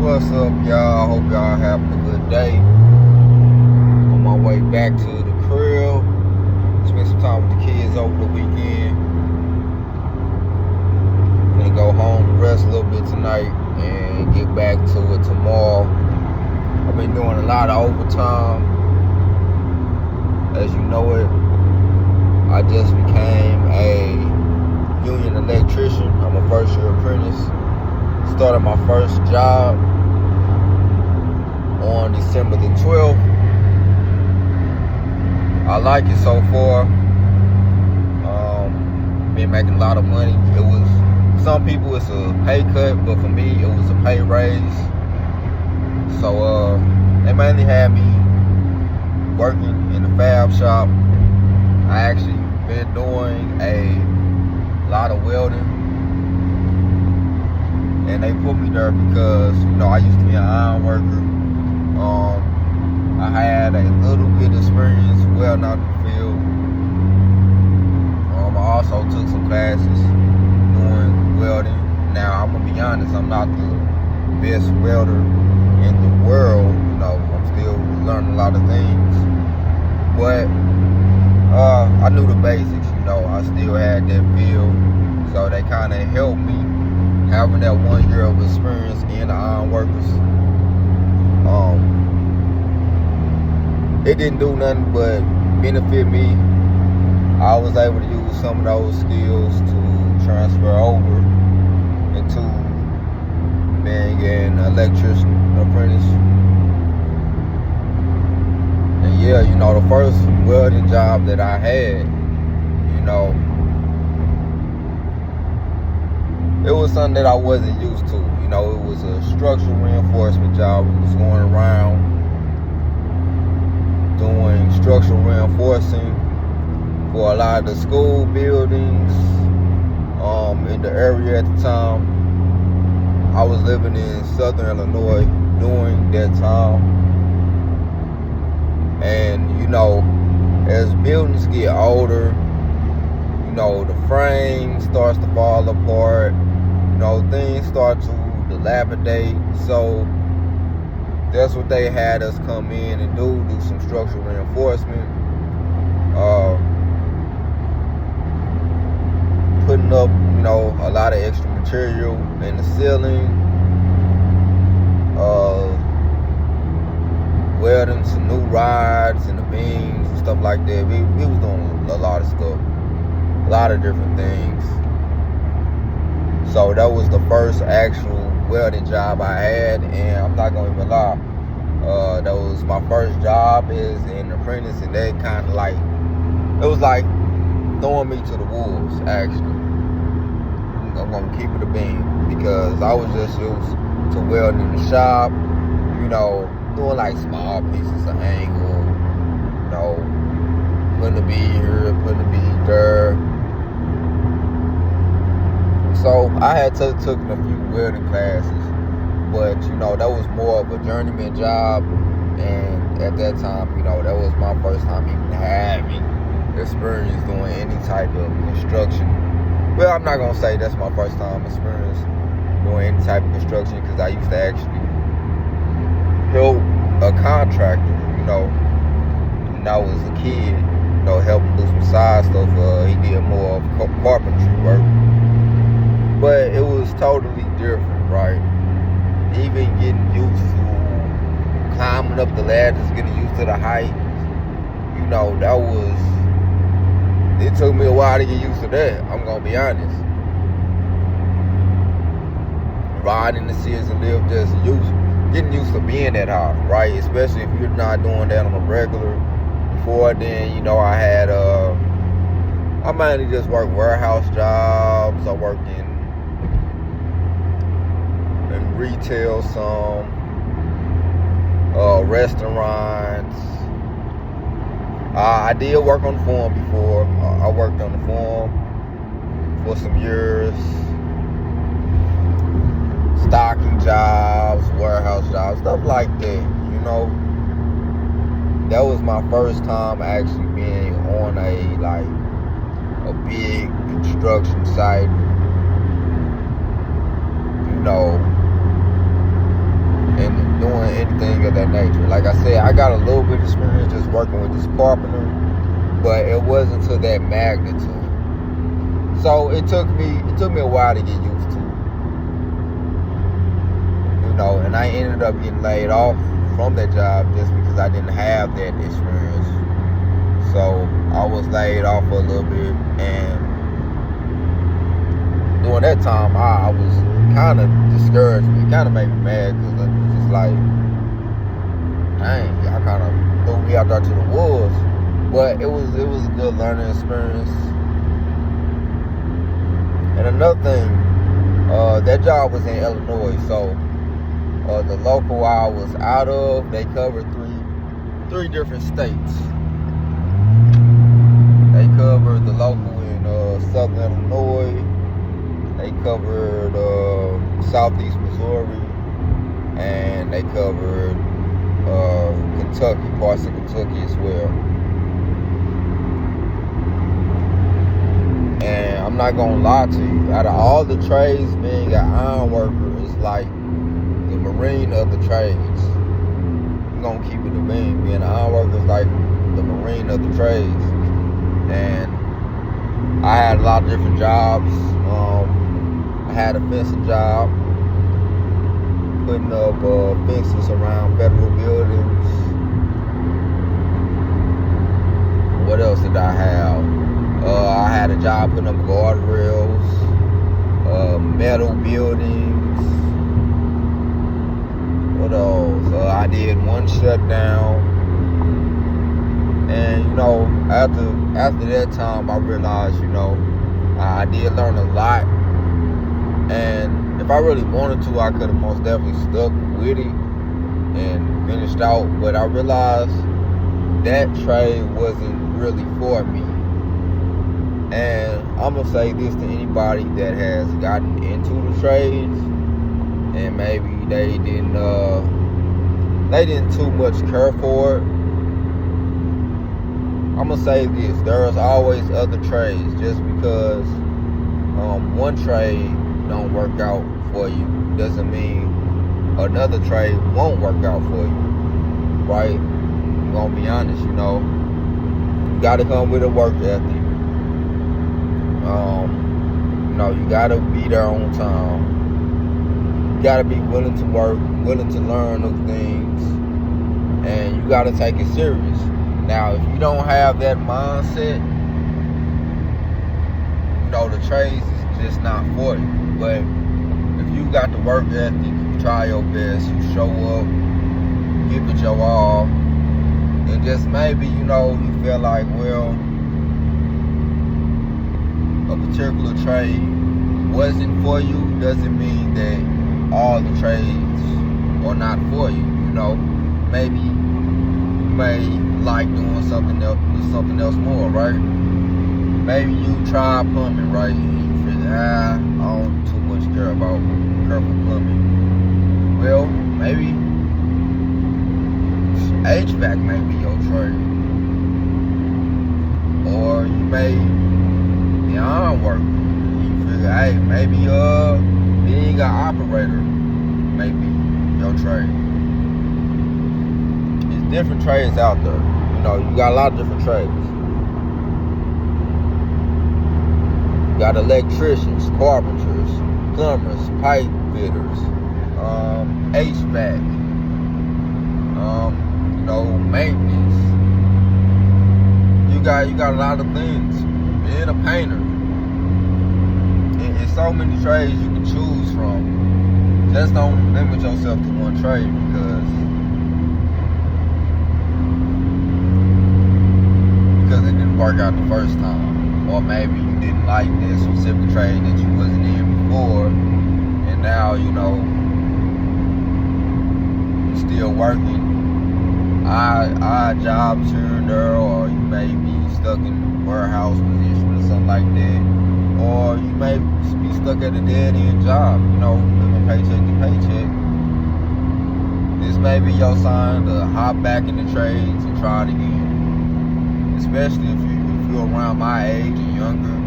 What's up, y'all? I hope y'all having a good day. On my way back to the crib. Spent some time with the kids over the weekend. Gonna go home, rest a little bit tonight, and get back to it tomorrow. I've been doing a lot of overtime. As you know it, I just became a union electrician. I'm a first year apprentice. Started my first job on December the 12th. I like it so far. Been making a lot of money. It was, some people it's a pay cut, but for me it was a pay raise. So they mainly had me working in the fab shop. I actually been doing a lot of welding, and they put me there because, you know, I used to be an iron worker. I had a little bit of experience welding out in the field. I also took some classes doing welding. Now, I'm gonna be honest, I'm not the best welder in the world. You know, I'm still learning a lot of things, but I knew the basics. You know, I still had that feel, so they kind of helped me having that 1 year of experience in the iron workers. It didn't do nothing but benefit me. I was able to use some of those skills to transfer over into being an electrician apprentice. And yeah, you know, the first welding job that I had, you know, it was something that I wasn't used to. You know, it was a structural reinforcement job. We was going around doing structural reinforcing for a lot of the school buildings in the area at the time. I was living in Southern Illinois during that time. And, you know, as buildings get older, you know, the frame starts to fall apart. You know, things start to dilapidate. So that's what they had us come in and do some structural reinforcement. Putting up, you know, a lot of extra material in the ceiling. Welding some new rods in the beams and stuff like that. We was doing a lot of stuff. A lot of different things. So that was the first actual welding job I had, and I'm not gonna even lie, that was my first job as an apprentice, and that kind of like, it was like throwing me to the wolves. Actually, I'm gonna keep it a beam, because I was just used to welding in the shop, you know, doing like small pieces of angle, you know, putting a bead here, putting a bead there. So I had took a few welding classes, but, you know, that was more of a journeyman job. And at that time, you know, that was my first time even having experience doing any type of construction. Well, I'm not going to say that's my first time experience doing any type of construction, because I used to actually help a contractor, you know, when I was a kid, you know, helping do some side stuff. He did more of carpentry work. But it was totally different, right? Even getting used to climbing up the ladders, getting used to the height, you know, that was, it took me a while to get used to that, I'm gonna be honest. Riding the stairs and live, just getting used to being that high, right? Especially if you're not doing that on a regular. Before then, you know, I had, I mainly just worked warehouse jobs. I worked in retail, some restaurants. I did work on the farm before. I worked on the farm for some years. Stocking jobs, warehouse jobs, stuff like that, you know. That was my first time actually being on a big construction site. You know, that nature. Like I said, I got a little bit of experience just working with this carpenter, but it wasn't to that magnitude. So it took me a while to get used to. And I ended up getting laid off from that job just because I didn't have that experience. So I was laid off for a little bit, and during that time, I was kind of discouraged. It kind of made me mad because it was just like, dang, y'all kind of threw me out there to the wolves. But it was a good learning experience. And another thing, that job was in Illinois, so the local I was out of, they covered three different states. They covered the local in Southern Illinois. They covered Southeast Missouri, and they covered Kentucky, parts of Kentucky as well. And I'm not gonna lie to you, out of all the trades, being an iron worker is like the Marine of the trades. I'm gonna keep it a being. Being an iron worker is like the Marine of the trades. And I had a lot of different jobs. I had a fencing job, putting up fences around federal buildings. What else did I have? I had a job putting up guardrails, metal buildings. What else? I did one shutdown. And after that time, I realized, I did learn a lot. And if I really wanted to, I could have most definitely stuck with it and finished out. But I realized that trade wasn't really for me. And I'm going to say this to anybody that has gotten into the trades and maybe they didn't too much care for it. I'm going to say this, there's always other trades. Just because one trade don't work out for you doesn't mean another trade won't work out for you, right? I'm gonna be honest, you gotta come with a work ethic. You gotta be there on time. You gotta be willing to work, willing to learn new things, and you gotta take it serious. Now, if you don't have that mindset, the trades is just not for you. But if you got the work ethic, you try your best, you show up, give it your all, and just maybe, you feel like, well, a particular trade wasn't for you, doesn't mean that all the trades are not for you. Maybe you may like doing something else more, right? Maybe you try plumbing, right? I don't too much care for plumbing. Well, maybe HVAC may be your trade. Or you may be iron worker. You figure, hey, maybe being an operator may be your trade. There's different trades out there. You got a lot of different trades. You got electricians, carpenters, plumbers, pipe fitters, HVAC, maintenance. You got a lot of things. Being a painter. And so many trades you can choose from. Just don't limit yourself to one trade because it didn't work out the first time. Or maybe you didn't like this specific trade that you wasn't in before, and now you're still working odd jobs here and there, or you may be stuck in a warehouse position or something like that, or you may be stuck at a dead-end job, living paycheck to paycheck. This may be your sign to hop back in the trades and try it again, especially if you're around my age and younger.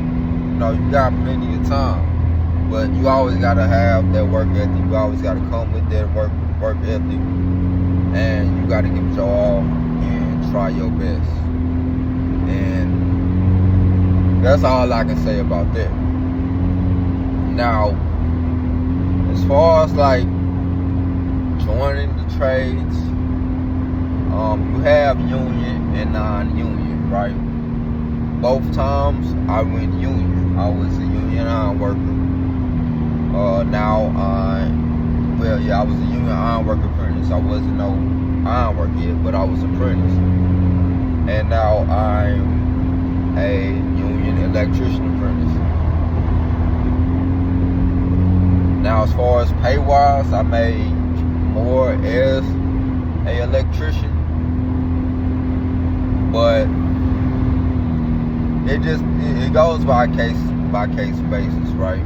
You got plenty of time, but you always got to have that work ethic. You always got to come with that work ethic and you got to give it your all and try your best. And that's all I can say about that. Now, as far as like joining the trades, you have union and non-union, right? Both times I went union. I was a union iron worker. I was a union iron worker apprentice. I wasn't no iron worker yet, but I was apprentice. And now I'm a union electrician apprentice. Now, as far as pay wise, I made more as a electrician, but it goes by case basis, right?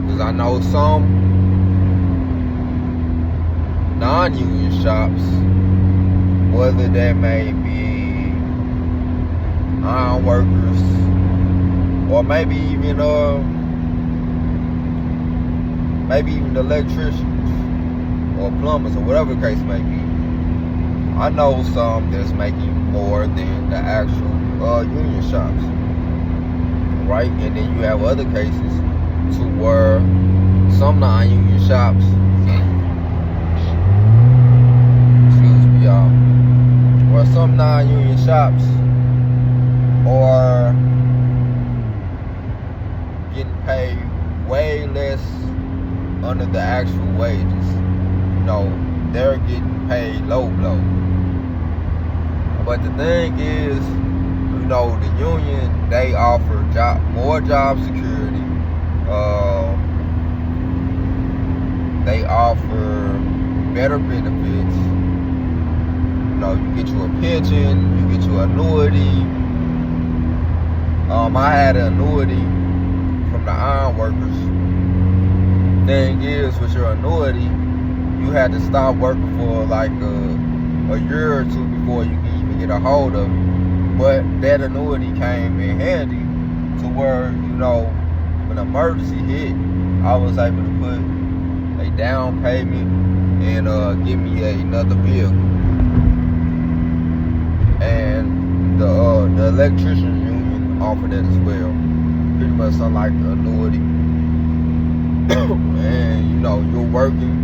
Because I know some non-union shops, whether they may be iron workers or maybe even the electricians or plumbers or whatever the case may be. I know some that's making more than the actual union shops, right? And then you have other cases to where some non-union shops, where some non-union shops are getting paid way less under the actual wages. They're getting paid low. But the thing is, the union, they offer more job security. They offer better benefits. You get you a pension, you get you an annuity. I had an annuity from the iron workers. Thing is, with your annuity, you had to stop working for like a year or two before you can even get a hold of it. But that annuity came in handy to where, when emergency hit, I was able to put a down payment and give me another vehicle. And the electrician union offered that as well. Pretty much something like the annuity. And you're working,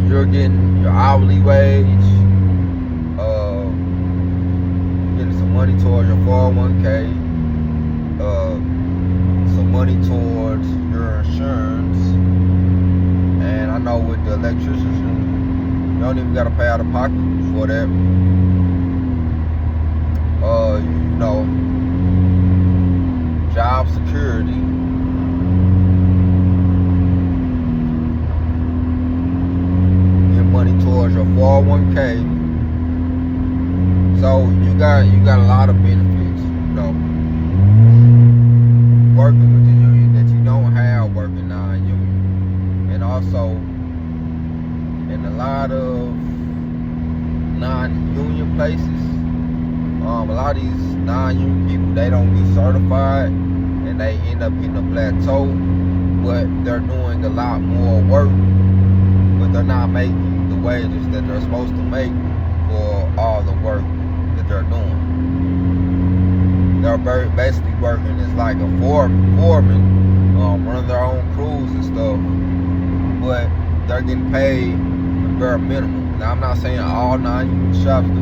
you're getting your hourly wage, getting some money towards your 401k, some money towards your insurance. And I know with the electricians, you don't even gotta pay out of pocket for that. Job security. Get money towards your 401k. So you got a lot of benefits, working with the union that you don't have working non-union. And also, in a lot of non-union places, a lot of these non-union people, they don't get certified and they end up hitting a plateau, but they're doing a lot more work, but they're not making the wages that they're supposed to make for all the work that they're doing. They're basically working as like a foreman, running their own crews and stuff, but they're getting paid the bare minimum. Now, I'm not saying all non-union shops do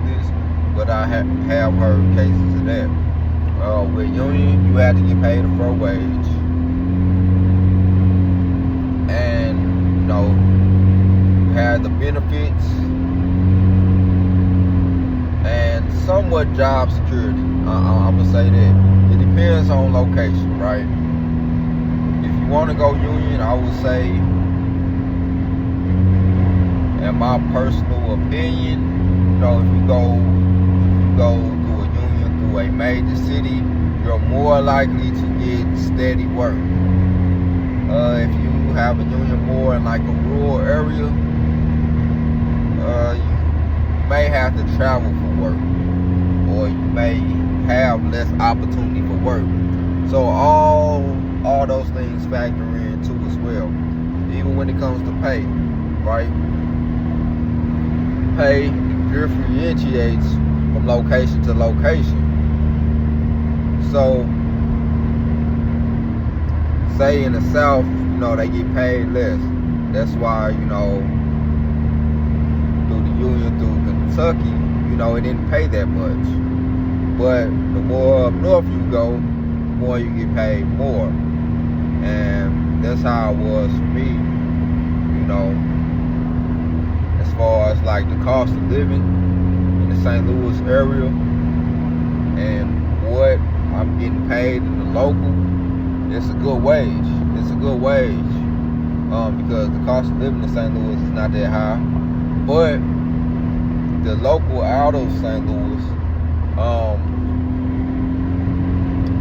this, but I have heard cases of that. With union, you had to get paid a fair wage, and you had the benefits and somewhat job security. I'm gonna say that it depends on location, right? If you want to go union, I would say, in my personal opinion, if you go through a union through a major city, you're more likely to get steady work. If you have a union more in like a rural area, you may have to travel for work, or you may have less opportunity for work. So all those things factor in too as well, even when it comes to pay. right? Pay differentiates from location to location. So, say in the South, they get paid less. That's why, through the union, through Kentucky, it didn't pay that much. But the more up north you go, the more you get paid more. And that's how it was for me, as far as like the cost of living in the St. Louis area and what I'm getting paid in the local. It's a good wage. It's a good wage because the cost of living in St. Louis is not that high. But the local out of St. Louis,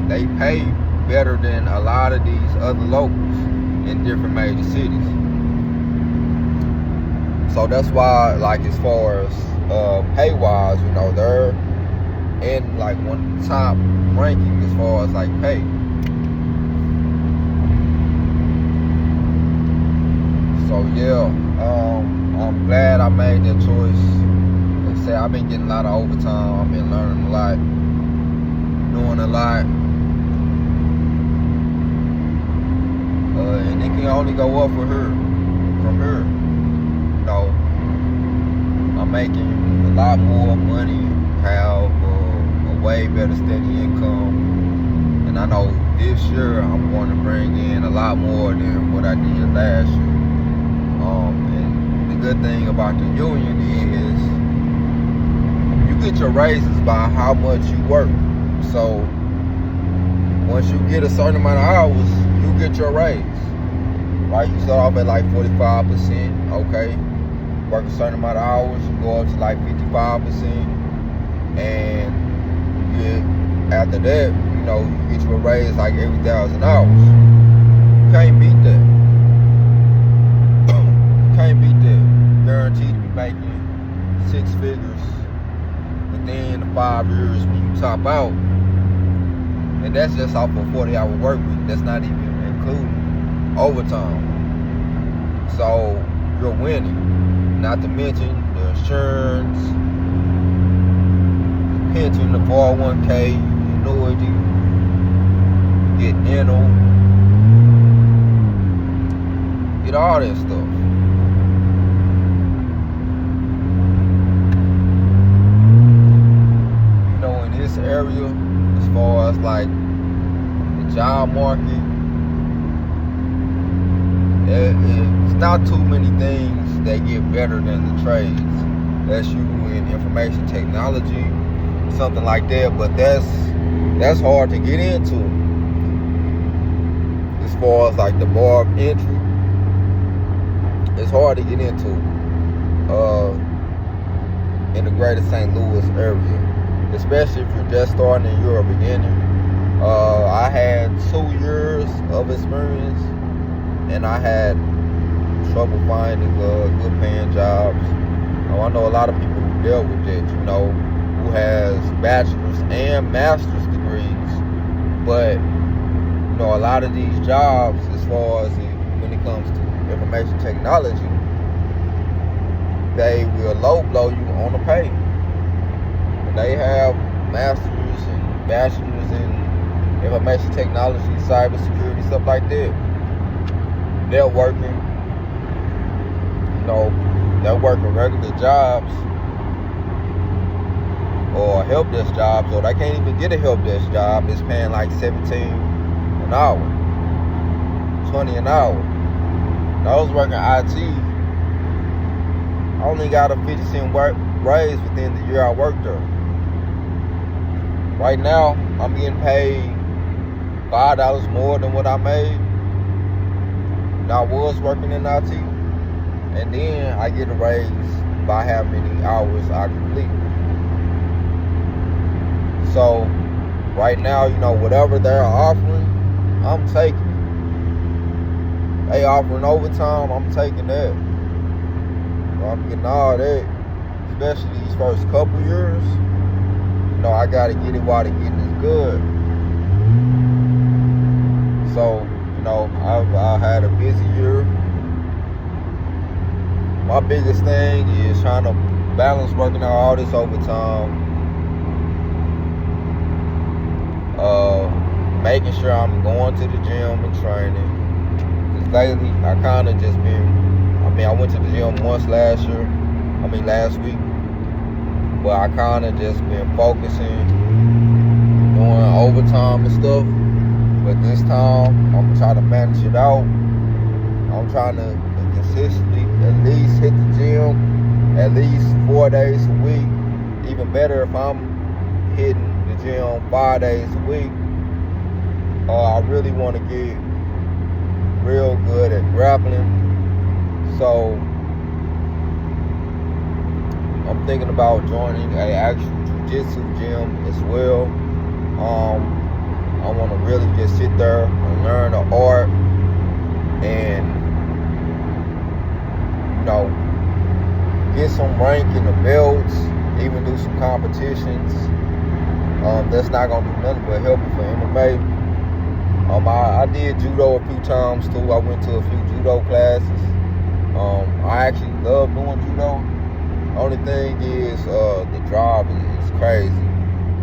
they pay better than a lot of these other locals in different major cities. So that's why, like, as far as pay-wise, they're in like one top ranking as far as like pay. So yeah, I'm glad I made that choice. Like I said, I've been getting a lot of overtime. I've been learning a lot, doing a lot, and it can only go up from here. I'm making a lot more money, have a way better steady income, and I know this year I'm going to bring in a lot more than what I did last year. And the good thing about the union is you get your raises by how much you work. So once you get a certain amount of hours, you get your raise. Right? You start off at like 45%, okay? Work a certain amount of hours, you go up to like 55%, and after that, you get you a raise like every 1,000 hours. You can't beat that. Can't beat that. Guaranteed to be making 6 figures within the 5 years when you top out. And that's just off a 40-hour work week. That's not even including overtime. So you're winning. Not to mention the insurance, the pension, the 401k, annuity, you get dental, get all that stuff. In this area, as far as like the job market, it's not too many things that get better than the trades. That's you in information technology, something like that, but that's hard to get into. As far as like the bar of entry, it's hard to get into in the greater St. Louis area, especially if you're just starting and you're a beginner. I had 2 years of experience, and I had trouble finding good paying jobs. I know a lot of people who dealt with it, who has bachelor's and master's degrees, but a lot of these jobs, as far as when it comes to information technology, they will low blow you on the pay. And they have master's and bachelor's in information technology, cybersecurity, stuff like that. They're working, they're working regular jobs or help desk jobs, or they can't even get a help desk job. It's paying like $17 an hour, $20 an hour. When I was working IT, I only got a 50-cent raise within the year I worked there. Right now, I'm getting paid $5 more than what I made when I was working in IT, and then I get a raise by how many hours I complete. So right now, whatever they're offering, I'm taking. They offering overtime, I'm taking that. I'm getting all that, especially these first couple years. I gotta get it while the getting is good. So, I had a busy year. my biggest thing is trying to balance working out all this overtime, making sure I'm going to the gym and training. Cause lately I kind of just I went to the gym once last week, but I kind of just been focusing, doing overtime and stuff. But this time I'm trying to manage it out. I'm trying to consistently at least hit the gym at least 4 days a week. Even better if I'm hitting the gym 5 days a week. I really want to get real good at grappling. So I'm thinking about joining an actual jiu-jitsu gym as well. I want to really just sit there and learn the art and, get some rank in the belts, even do some competitions. That's not going to do nothing but help me for MMA. I did judo a few times too. I went to a few judo classes. I actually love doing judo. Only thing is the drive is crazy.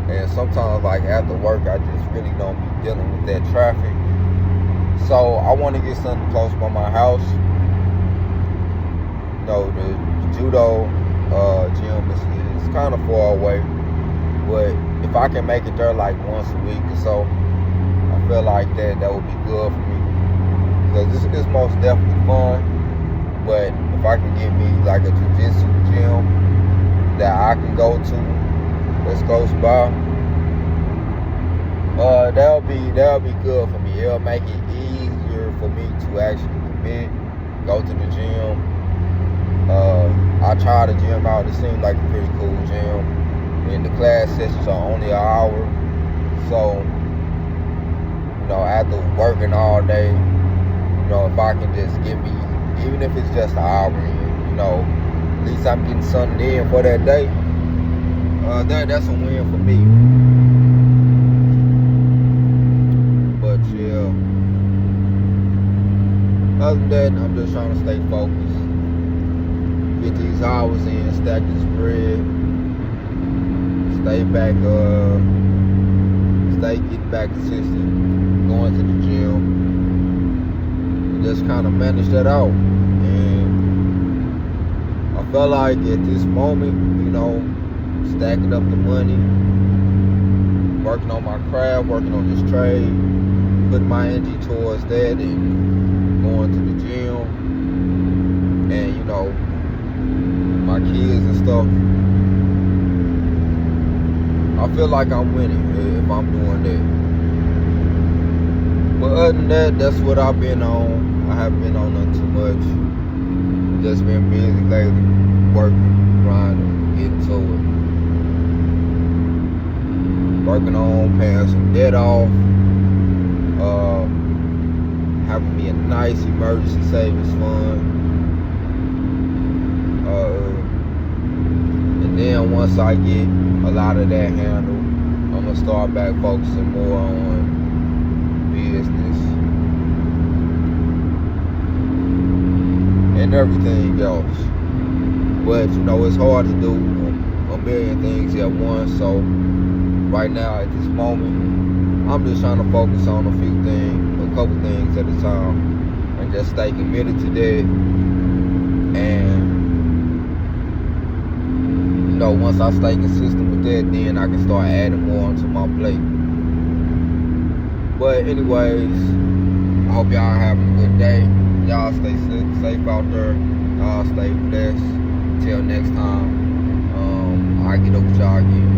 And sometimes like after work I just really don't be dealing with that traffic. So I want to get something close by my house. The judo gym is kind of far away. But if I can make it there like once a week or so, I feel like that would be good for me. Because this is most definitely fun. But if I can get me like a jiu-jitsu gym that I can go to that's close by, that'll be good for me. It'll make it easier for me to actually commit, go to the gym. I tried the gym out. It seemed like a pretty cool gym. And the class sessions are only an hour. So, after working all day, if I can just give me, even if it's just an hour, at least I'm getting something in for that day. That's a win for me. But yeah, other than that, I'm just trying to stay focused, get these hours in, stack this bread, stay getting back consistent, going to the gym, and just kind of manage that out. And I felt like at this moment, stacking up the money, working on my craft, working on this trade, putting my energy towards that, and going to the gym, and my kids and stuff. I feel like I'm winning if I'm doing that. But other than that, that's what I've been on. I haven't been on nothing too much. Just been busy lately, working, grinding, getting to it. Working on paying some debt off. Having me a nice emergency savings fund. And then once I get a lot of that handled, I'm gonna start back focusing more on business and everything else. But it's hard to do a million things at once. So right now at this moment, I'm just trying to focus on a couple things at a time, and just stay committed to that. And once I stay consistent with that, then I can start adding more onto my plate. But anyways, I hope y'all having a good day. Y'all stay safe out there. Y'all stay blessed. Till next time, I'll get up with y'all again.